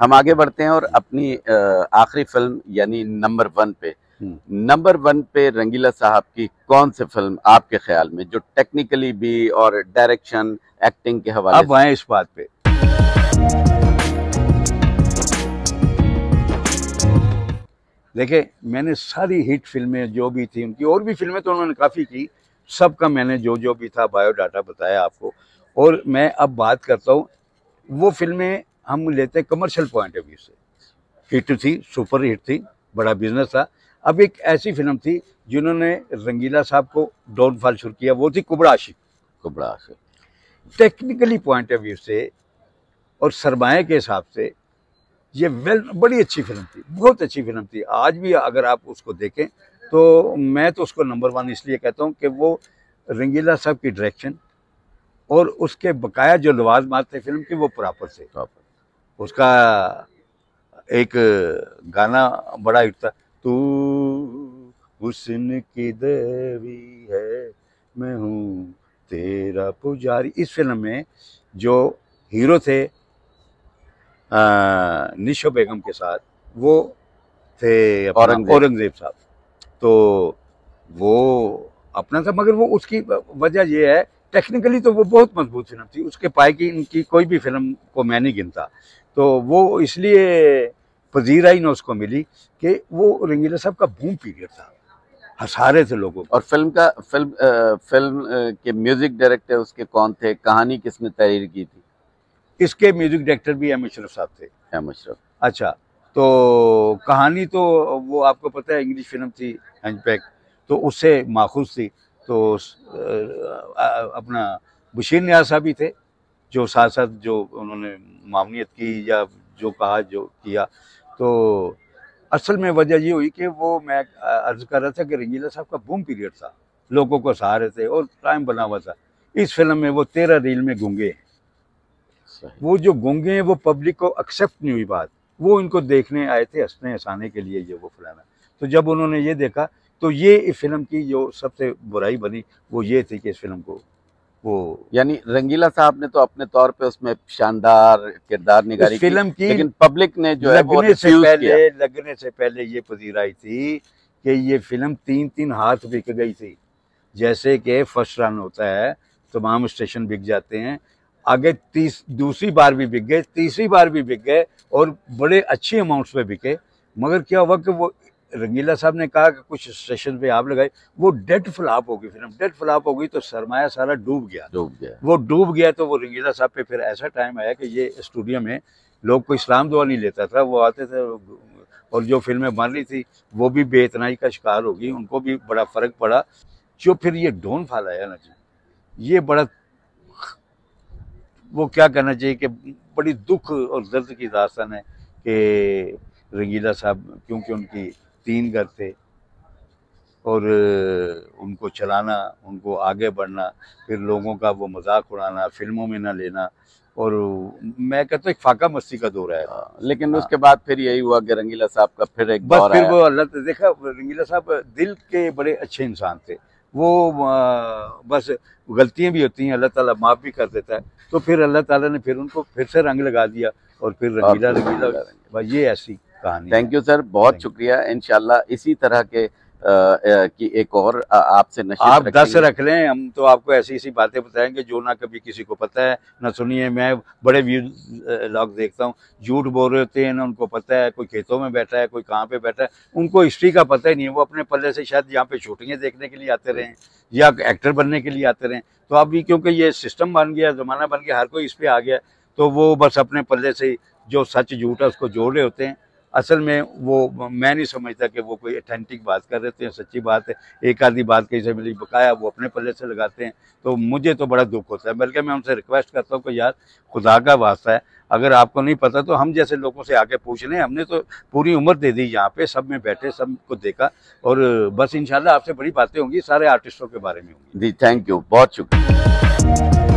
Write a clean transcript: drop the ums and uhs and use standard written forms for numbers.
हम आगे बढ़ते हैं और अपनी आखिरी फिल्म यानी नंबर 1 पे, नंबर 1 पे रंगीला साहब की कौन सी फिल्म आपके ख्याल में जो टेक्निकली भी और डायरेक्शन एक्टिंग के हवाले अब आए इस बात पे। देखिए, मैंने सारी हिट फिल्में जो भी थी उनकी, और भी फिल्में तो उन्होंने काफ़ी की, सबका मैंने जो जो भी था बायोडाटा बताया आपको। और मैं अब बात करता हूँ, वो फिल्में हम लेते हैं कमर्शियल पॉइंट ऑफ व्यू से, हिट थी, सुपर हिट थी, बड़ा बिजनेस था। अब एक ऐसी फिल्म थी जिन्होंने रंगीला साहब को डाउनफॉल शुरू किया, वो थी कुबड़ा आशिक। कुबड़ा आशिक टेक्निकली पॉइंट ऑफ व्यू से और सरमाए के हिसाब से ये बड़ी अच्छी फिल्म थी, बहुत अच्छी फिल्म थी। आज भी अगर आप उसको देखें तो मैं तो उसको नंबर 1 इसलिए कहता हूँ कि वो रंगीला साहब की डायरेक्शन और उसके बकाया जो लवाजमात थे फिल्म की वो प्रॉपर थे। उसका एक गाना बड़ा हिट था, तू हुस्न की देवी है मैं हूँ तेरा पुजारी। इस फिल्म में जो हीरो थे निशो बेगम के साथ, वो थे औरंगजेब साहब। तो वो अपना था, मगर वो उसकी वजह ये है, टेक्निकली तो वो बहुत मजबूत फिल्म थी, उसके पाए की इनकी कोई भी फिल्म को मैं नहीं गिनता। तो वो इसलिए पजीराई न उसको मिली कि वो रंगीला साहब का बूम पीरियड था, हंसारे थे लोगों को। और फिल्म के म्यूजिक डायरेक्टर उसके कौन थे, कहानी किसने तहरीर की थी? इसके म्यूजिक डायरेक्टर भी एम अशरफ साहब थे। एम अशरफ। अच्छा, तो कहानी तो वो आपको पता है, इंग्लिश फिल्म थी हंचबैक, तो उससे माखूज थी। तो अपना बशीर नियाज़ साहब भी थे, जो साथ साथ जो उन्होंने मामनियत की या जो कहा जो किया। तो असल में वजह ये हुई कि वो मैं अर्ज कर रहा था कि रंगीला साहब का बूम पीरियड था, लोगों को सहारे थे और टाइम बना हुआ था। इस फिल्म में वो 13 रील में गूंगे हैं। वो जो गूंगे हैं वो पब्लिक को एक्सेप्ट नहीं हुई बात, वो इनको देखने आए थे हंसने हंसाने के लिए, ये वो फलाना। तो जब उन्होंने ये देखा तो ये इस फिल्म की जो सबसे बुराई बनी वो ये थी कि इस फिल्म को वो, यानी रंगीला साहब ने तो अपने तौर पे उसमें शानदार किरदार निगारी फिल्म की, लेकिन पब्लिक ने जो है वो लगने से पहले ये पजीराई थी कि ये फिल्म 3-3 हाथ बिक गई थी। जैसे कि फर्स्ट रन होता है, तमाम स्टेशन बिक जाते हैं, आगे दूसरी बार भी बिक गए, तीसरी बार भी बिक गए और बड़े अच्छे अमाउंट्स पे बिके। मगर क्या हुआ कि वो रंगीला साहब ने कहा कि कुछ स्टेशन पे आप लगाए, वो डेड फ्लॉप हो गई फिल्म, डेड फ्लॉप हो गई तो सरमाया सारा डूब गया। वो डूब गया तो वो रंगीला साहब पे फिर ऐसा टाइम आया कि ये स्टूडियो में लोग कोई इस्लाम दुआ नहीं लेता था, वो आते थे और जो फिल्में बन रही थी वो भी बेइतनाई का शिकार हो गई, उनको भी बड़ा फर्क पड़ा। जो फिर ये डाउनफॉल आया ना जी, ये बड़ा, वो क्या कहना चाहिए कि बड़ी दुख और दर्द की दास्तान है कि रंगीला साहब, क्योंकि उनकी 3 घर थे और उनको चलाना, उनको आगे बढ़ना, फिर लोगों का वो मजाक उड़ाना, फिल्मों में ना लेना, और मैं कहता हूँ एक फाका मस्ती का दौर है। लेकिन उसके बाद फिर यही हुआ कि रंगीला साहब का फिर एक बस फिर वो अल्लाह देखा, रंगीला साहब दिल के बड़े अच्छे इंसान थे। वो बस गलतियां भी होती हैं, अल्लाह ताला माफ़ भी कर देता है। तो फिर अल्लाह ताला ने फिर उनको फिर से रंग लगा दिया और फिर रंगीला ये ऐसी कहानी। थैंक यू सर, बहुत शुक्रिया। इंशाल्लाह इसी तरह के की एक और आपसे आप 10 रख लें, हम तो आपको ऐसी ऐसी बातें बताएंगे जो ना कभी किसी को पता है ना सुनी है। मैं बड़े व्लॉग देखता हूँ, झूठ बोल रहे होते हैं ना, उनको पता है कोई खेतों में बैठा है, कोई कहाँ पे बैठा है, उनको हिस्ट्री का पता ही नहीं है। वो अपने पल्ले से शायद यहाँ पे शूटिंगें देखने के लिए आते रहे या एक्टर बनने के लिए आते रहे। तो अभी क्योंकि ये सिस्टम बन गया, ज़माना बन गया, हर कोई इस पर आ गया, तो वो बस अपने पल्ले से जो सच झूठ है उसको जोड़ रहे होते हैं। असल में वो मैं नहीं समझता कि वो कोई ऑथेंटिक बात कर रहे थे, सच्ची बात है। एक आधी बात कहीं से मिली, बकाया वो अपने पल्ले से लगाते हैं, तो मुझे तो बड़ा दुख होता है। बल्कि मैं उनसे रिक्वेस्ट करता हूँ कि यार खुदा का वास्ता है, अगर आपको नहीं पता तो हम जैसे लोगों से आके पूछ लें। हमने तो पूरी उम्र दे दी यहाँ पे, सब में बैठे, सबको देखा, और बस इंशाल्लाह आपसे बड़ी बातें होंगी, सारे आर्टिस्टों के बारे में होंगी। जी थैंक यू, बहुत शुक्रिया।